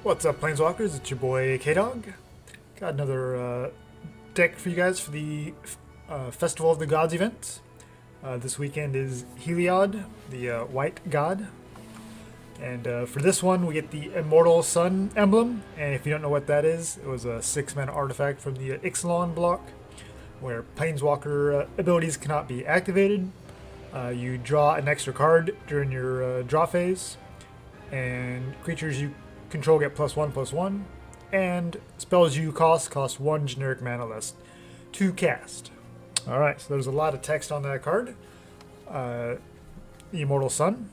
What's up, Planeswalkers? It's your boy K-Dog. Got another deck for you guys for the Festival of the Gods event. This weekend is Heliod, the white god. And for this one, we get the Immortal Sun emblem. And if you don't know what that is, it was a 6-mana artifact from the Ixalan block, where Planeswalker abilities cannot be activated. You draw an extra card during your draw phase, and creatures you control get +1/+1, and spells you cost 1 generic mana less to cast. Alright, so there's a lot of text on that card. Immortal Sun.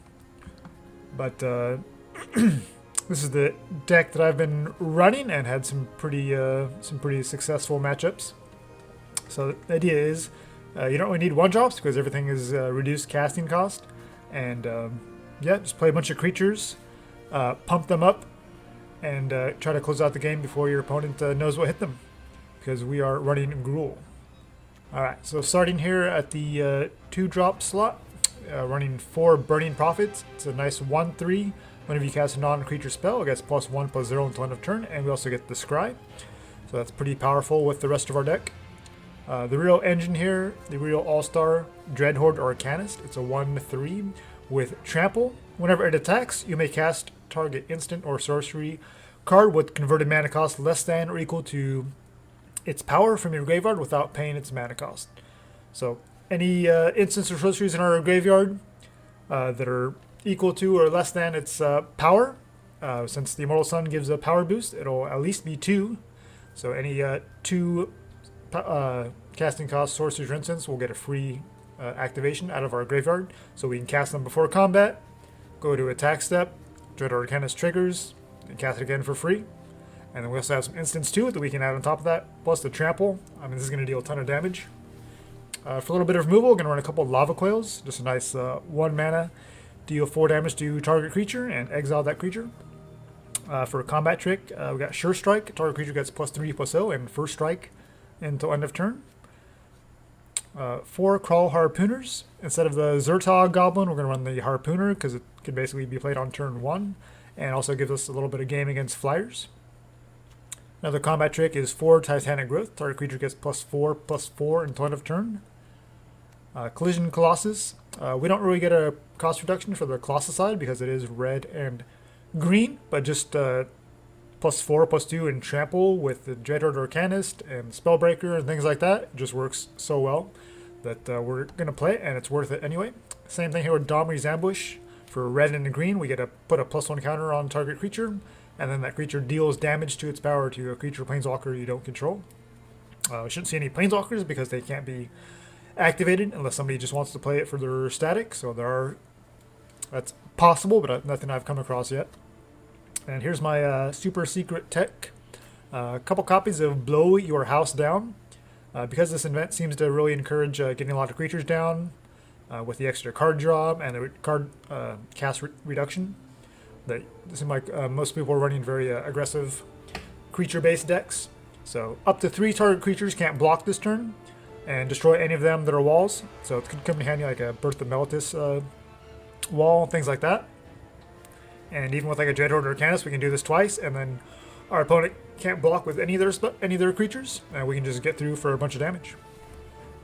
But this is the deck that I've been running and had some pretty successful matchups. So the idea is you don't really need 1-drops because everything is reduced casting cost, and yeah, just play a bunch of creatures, pump them up, and try to close out the game before your opponent knows what hit them, because we are running Gruul. Alright, so starting here at the 2-drop slot, running 4 Burning Prophets. It's a nice 1/3. Whenever you cast a non-creature spell, it gets +1/+0 until end of turn, and we also get the Scry. So that's pretty powerful with the rest of our deck. The real engine here, the real all-star Dreadhorde Arcanist. It's a 1/3 with Trample. Whenever it attacks, you may cast target instant or sorcery card with converted mana cost less than or equal to its power from your graveyard without paying its mana cost. So any instants or sorceries in our graveyard that are equal to or less than its power, since the Immortal Sun gives a power boost, it'll at least be 2. So any 2 casting cost sorceries or instants will get a free activation out of our graveyard, so we can cast them before combat, go to attack step, Dreadhorde Arcanist triggers, and cast it again for free. And then we also have some instants too that we can add on top of that, plus the Trample. I mean, this is going to deal a ton of damage. For a little bit of removal, we're going to run a couple of Lava Coils, just a nice 1 mana, deal 4 damage to target creature, and exile that creature. For a combat trick, we got Sure Strike, target creature gets +3/+0, and First Strike until end of turn. 4 Kraul Harpooners. Instead of the Zertog Goblin, we're going to run the Harpooner, because it can basically be played on turn 1, and also gives us a little bit of game against flyers. Another combat trick is 4 Titanic Growth. Target creature gets +4/+4 until end of turn. Collision Colossus. We don't really get a cost reduction for the Colossus side because it is red and green, but just +4/+2 and Trample with the Dreadhorde Arcanist and Spellbreaker and things like that. It just works so well that we're going to play it, and it's worth it anyway. Same thing here with Domri's Ambush. For red and green, we get to put a +1 counter on target creature, and then that creature deals damage to its power to a creature planeswalker you don't control. We shouldn't see any planeswalkers because they can't be activated unless somebody just wants to play it for their static. So that's possible, but nothing I've come across yet. And here's my super secret tech. A couple copies of Blow Your House Down. Because this event seems to really encourage getting a lot of creatures down with the extra card draw and the card cast reduction. It seems like most people are running very aggressive creature-based decks. So up to 3 target creatures can't block this turn and destroy any of them that are walls. So it could come in handy like a Birth of Meletis wall, things like that. And even with like a Dreadhorde Arcanist, we can do this twice, and then our opponent can't block with any of their creatures, and we can just get through for a bunch of damage.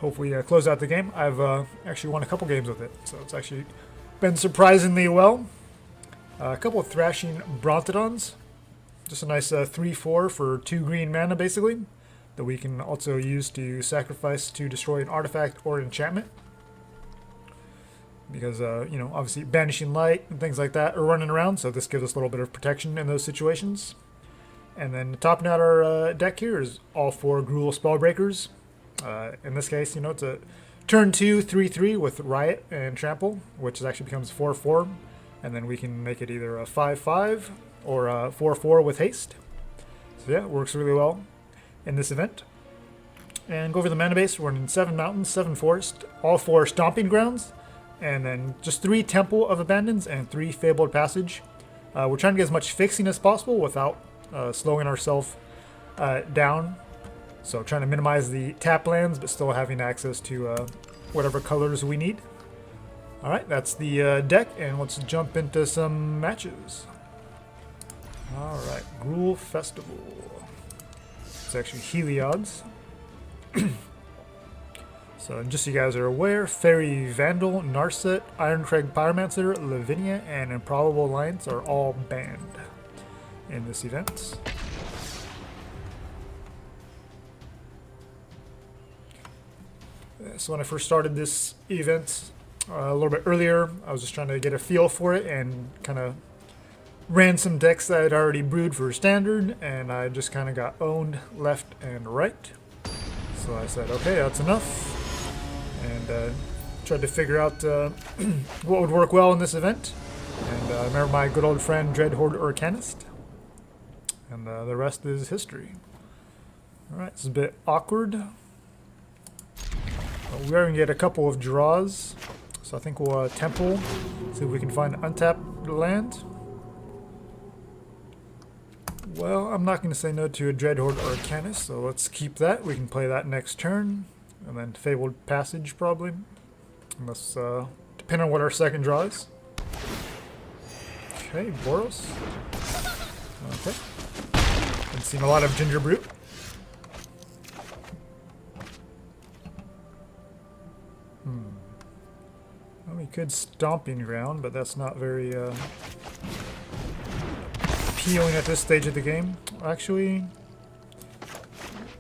Hopefully close out the game. I've actually won a couple games with it, so it's actually been surprisingly well. A couple of Thrashing Brontodons. Just a nice 3/4 for 2 green mana, basically, that we can also use to sacrifice to destroy an artifact or enchantment. Because, obviously Banishing Light and things like that are running around, so this gives us a little bit of protection in those situations. And then topping out our deck here is all 4 Gruul Spellbreakers. In this case, it's a turn 2 3/3 with Riot and Trample, which actually becomes 4/4. And then we can make it either a 5/5 or a 4/4 with haste. So yeah, it works really well in this event. And go over the mana base, we're running 7 Mountains, 7 Forest, all 4 Stomping Grounds, and then just 3 Temple of Abandons and 3 Fabled Passage. We're trying to get as much fixing as possible without slowing ourselves down. So trying to minimize the tap lands, but still having access to whatever colors we need. Alright, that's the deck, and let's jump into some matches. Alright, Gruul Festival. It's actually Heliod's. So just so you guys are aware, Fairy Vandal, Narset, Ironcrag Pyromancer, Lavinia, and Improbable Alliance are all banned in this event. So when I first started this event a little bit earlier, I was just trying to get a feel for it and kind of ran some decks that I'd already brewed for standard, and I just kind of got owned left and right. So I said, okay, that's enough, and tried to figure out what would work well in this event. And I remember my good old friend Dreadhorde Arcanist, and the rest is history. Alright, it's a bit awkward. We are going to get a couple of draws, so I think we'll temple, see if we can find untapped land. Well, I'm not going to say no to a Dreadhorde Arcanist, so let's keep that. We can play that next turn, and then Fabled Passage probably, unless depending on what our second draw is. Okay, Boros. Okay. Been seeing a lot of Ginger Brute. Well, we could Stomping Ground, but that's not very appealing at this stage of the game. Actually,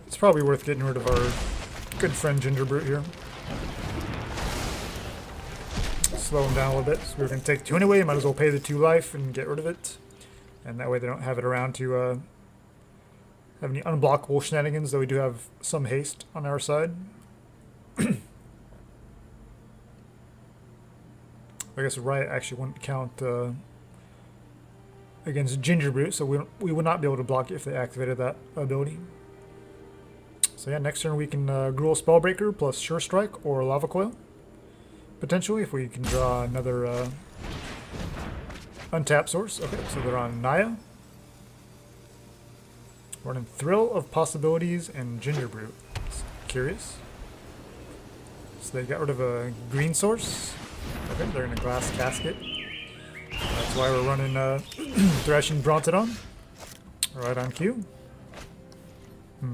it's probably worth getting rid of our good friend Ginger Brute here. Slow him down a little bit. So we're going to take 2 anyway. Might as well pay the 2 life and get rid of it. And that way they don't have it around to have any unblockable shenanigans, though we do have some haste on our side. I guess Riot actually wouldn't count against Ginger Brute, so we would not be able to block it if they activated that ability. So yeah, next turn we can Gruul Spellbreaker plus Sure Strike or Lava Coil. Potentially, if we can draw another untapped source. Okay, so they're on Naya. Running Thrill of Possibilities and Ginger Brute. Curious. So they got rid of a green source. Okay, they're in a glass casket. That's why we're running Thrashing Brontodon. Right on cue. I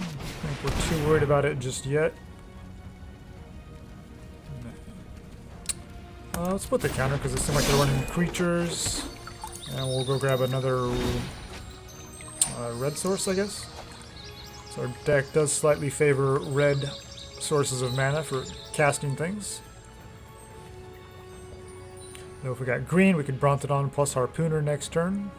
don't think we're too worried about it just yet. Let's put the counter because it seems like they're running creatures. And we'll go grab another red source, I guess. So our deck does slightly favor red sources of mana for casting things. Now if we got green, we could Brontodon plus Harpooner next turn.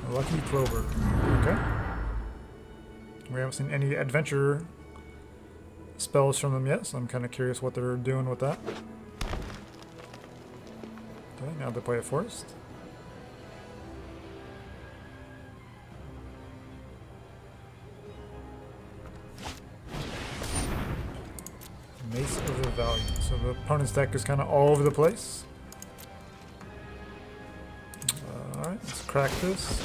Lucky Clover. Okay. We haven't seen any adventure spells from them yet, so I'm kind of curious what they're doing with that. Okay, now they play a forest. Mace of the Valiant. So the opponent's deck is kind of all over the place. Alright, let's crack this.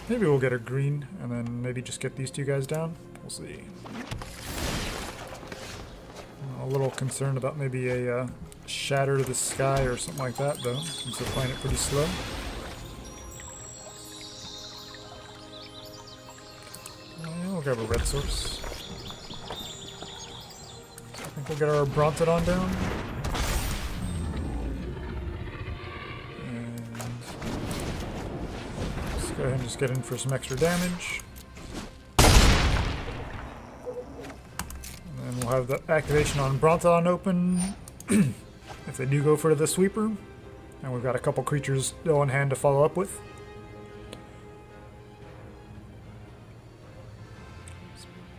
Maybe we'll get a green and then maybe just get these 2 guys down. We'll see. I'm a little concerned about maybe a Shatter to the Sky or something like that, though, since they're playing it pretty slow. We'll grab a red source. I think we'll get our Brontodon down. And let's go ahead and just get in for some extra damage. And then we'll have the activation on Brontodon open. If they do go for the sweeper, and we've got a couple creatures still on hand to follow up with.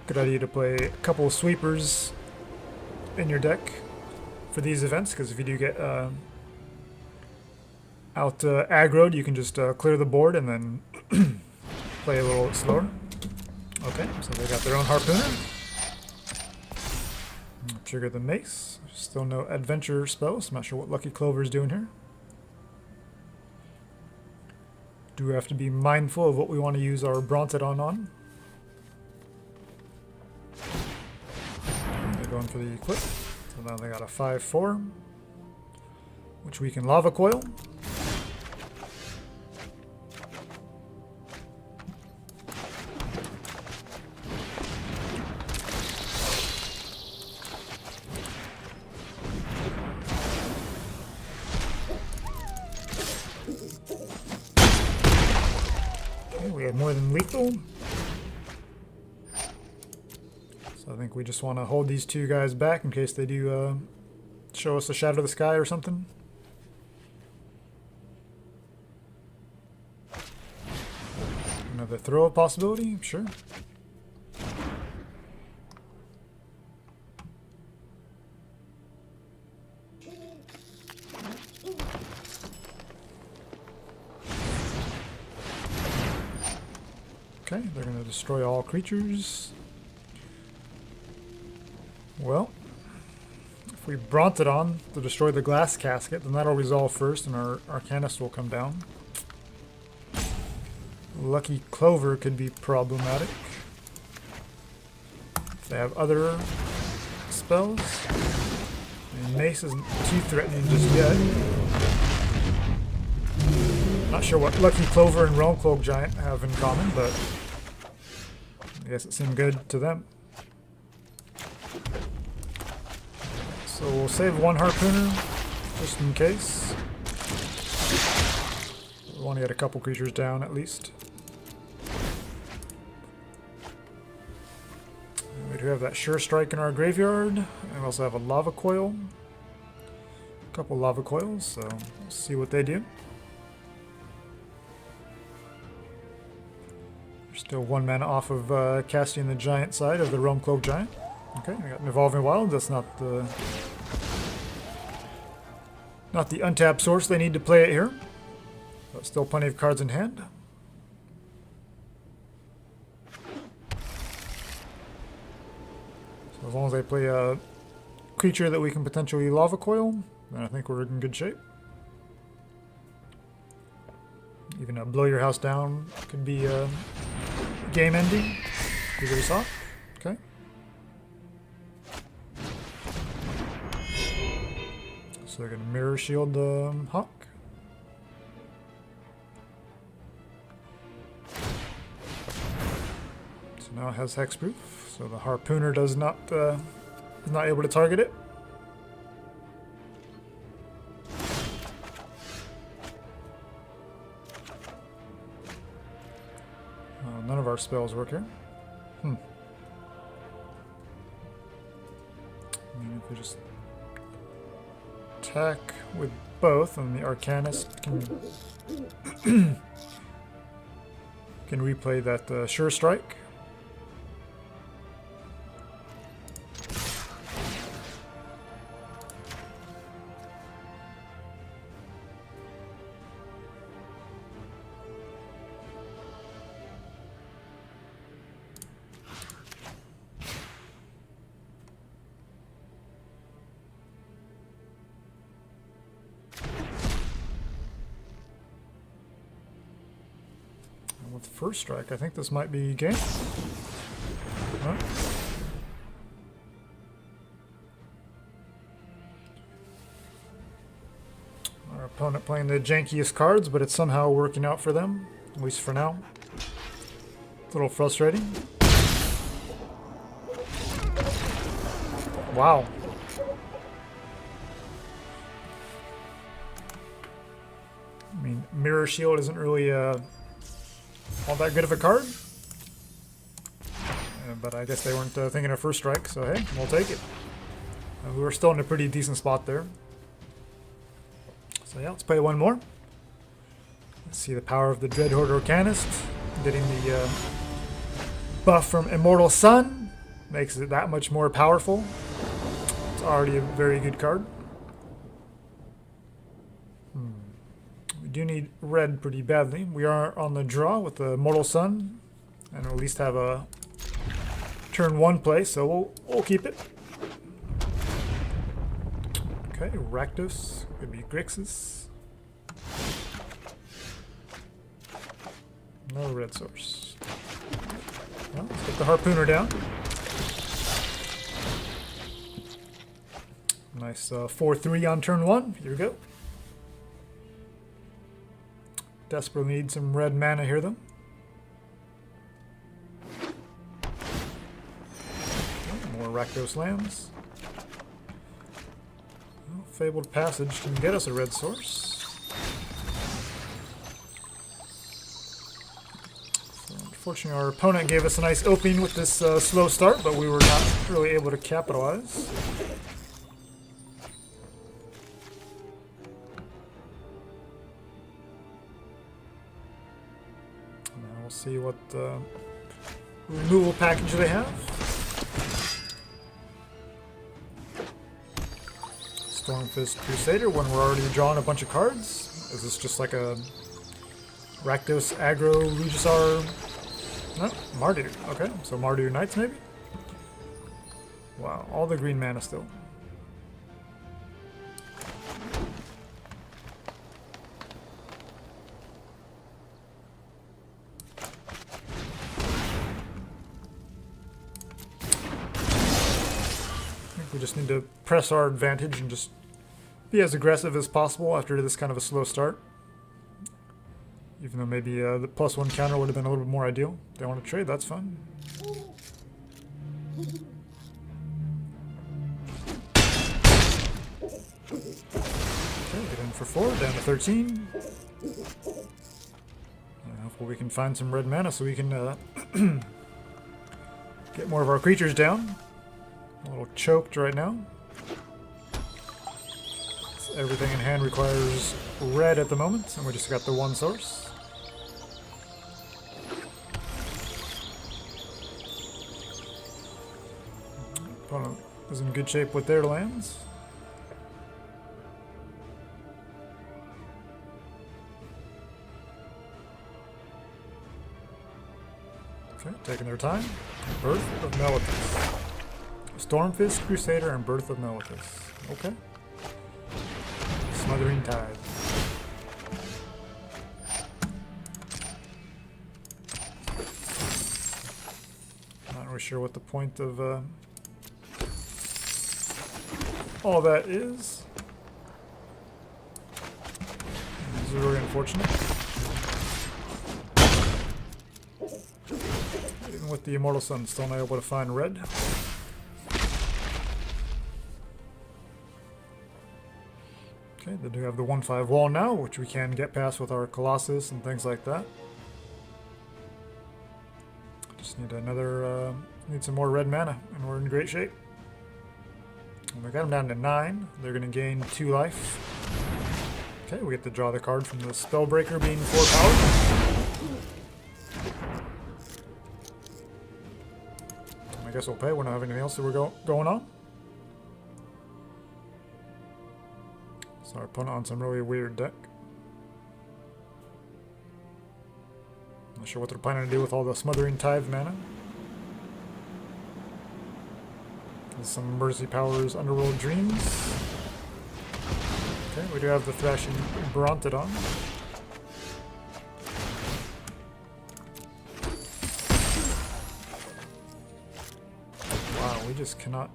Good idea to play a couple of sweepers in your deck for these events, because if you do get out aggroed, you can just clear the board and then play a little slower. Okay, so they got their own Harpooner. Trigger the Mace. Still no adventure spells. I'm not sure what Lucky Clover is doing here. Do we have to be mindful of what we want to use our Brontodon on? They're going for the equip. So now they got a 5/4, which we can Lava Coil. We have more than lethal. So I think we just want to hold these two guys back in case they do show us a Shadow of the Sky or something. Another throw possibility, sure. Okay, they're going to destroy all creatures. Well, if we Brontodon to destroy the glass casket, then that'll resolve first and our Arcanist will come down. Lucky Clover could be problematic. If they have other spells. And Mace isn't too threatening just yet. Not sure what Lucky Clover and Realm Cloak Giant have in common, but I guess it seemed good to them. So we'll save one Harpooner, just in case. We want to get a couple creatures down at least. We do have that Sure Strike in our graveyard, and we also have a Lava Coil. A couple Lava Coils, so we'll see what they do. We're still 1 mana off of casting the giant side of the Realm Cloak Giant. Okay, we got an Evolving Wild. That's not the untapped source they need to play it here. But still plenty of cards in hand. So as long as they play a creature that we can potentially Lava Coil, then I think we're in good shape. Even a Blow Your House Down could be game ending. Either we saw. Okay. So they're going to Mirror Shield the Hawk. So now it has Hexproof. So the Harpooner is not able to target it. None of our spells work here. I mean, if we just attack with both, and the Arcanist can replay that Sure Strike. With First Strike, I think this might be game. Huh? Our opponent playing the jankiest cards, but it's somehow working out for them, at least for now. It's a little frustrating. Wow. I mean, Mirror Shield isn't really all that good of a card, but I guess they weren't thinking of First Strike, so hey, we'll take it. We were still in a pretty decent spot there. So yeah, let's play one more. Let's see the power of the Dreadhorde Arcanist. Getting the buff from Immortal Sun makes it that much more powerful. It's already a very good card. We do need red pretty badly. We are on the draw with the Mortal Sun, and we'll at least have a turn 1 play, so we'll keep it. Okay, Rakdos, could be Grixis. No red source. Well, let's get the Harpooner down. Nice 4-3 on turn 1. Here we go. Desperately need some red mana here, though. More Rakdos lands. Well, Fabled Passage can get us a red source. So unfortunately, our opponent gave us a nice opening with this slow start, but we were not really able to capitalize. See what removal package they have. Stormfist Crusader when we're already drawing a bunch of cards. Is this just like a Rakdos aggro Regisar? No, Mardu. Okay, so Mardu Knights maybe? Wow, all the green mana still. We just need to press our advantage and just be as aggressive as possible after this kind of a slow start. Even though maybe the +1 counter would have been a little bit more ideal. If they want to trade, that's fine. Okay, get in for 4, down to 13. Hopefully we can find some red mana so we can get more of our creatures down. A little choked right now. So everything in hand requires red at the moment, and we just got the one source. Opponent is in good shape with their lands. Okay, taking their time. Birth of Melithus. Stormfist Crusader and Birth of Melithus. Okay. Smothering Tide. Not really sure what the point of all that is. This is really unfortunate. Even with the Immortal Sun, still not able to find red. Okay, they do have the 1/5 wall now, which we can get past with our Colossus and things like that. Just need another, need some more red mana, and we're in great shape. And we got them down to 9. They're going to gain 2 life. Okay, we get to draw the card from the Spellbreaker being 4 power. I guess we'll pay. We don't have anything else that we're going on. So our opponent on some really weird deck. Not sure what they're planning to do with all the Smothering Tithe mana. There's some Mercy Powers, Underworld Dreams. Okay, we do have the Thrashing Brontodon. Wow, we just cannot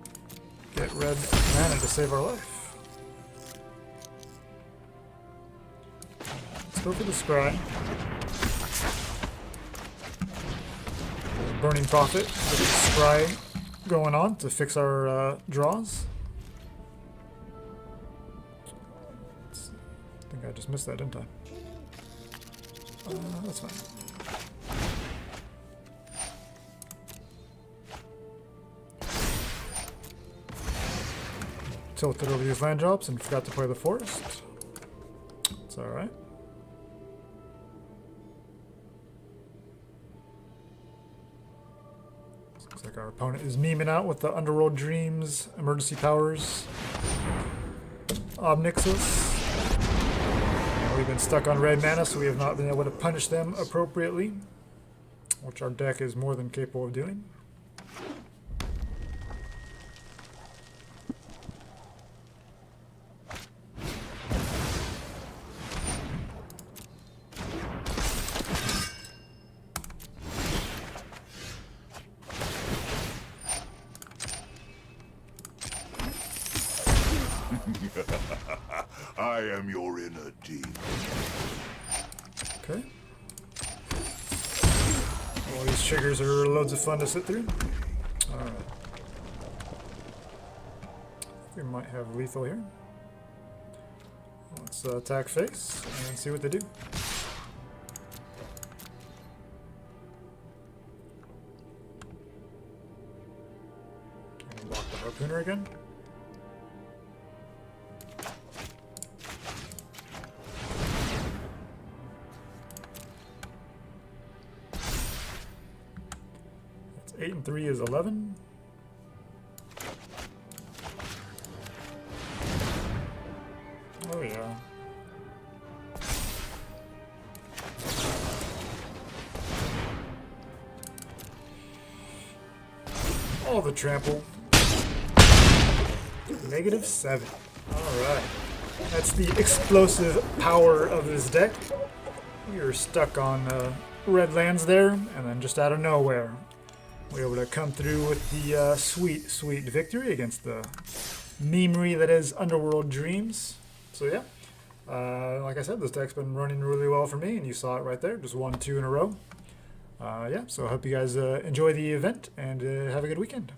get red mana to save our life. Go for the Scry. Burning Prophet with the Scry going on to fix our draws. I think I just missed that, didn't I? That's fine. Tilted over these land drops and forgot to play the Forest. It's alright. Looks like our opponent is memeing out with the Underworld Dreams, Emergency Powers, Obnixus. And we've been stuck on red mana, so we have not been able to punish them appropriately, which our deck is more than capable of doing. I am your inner demon. Okay. All these triggers are loads of fun to sit through. Alright. We might have lethal here. Let's attack face and see what they do. And block the Harpooner again. That's 8 and 3 is 11. Oh yeah. All the trample. -7. Alright. That's the explosive power of this deck. We were stuck on red lands there, and then just out of nowhere, we were able to come through with the sweet, sweet victory against the memery that is Underworld Dreams. So yeah, like I said, this deck's been running really well for me, and you saw it right there, just 1-2 in a row. Yeah, so I hope you guys enjoy the event, and have a good weekend.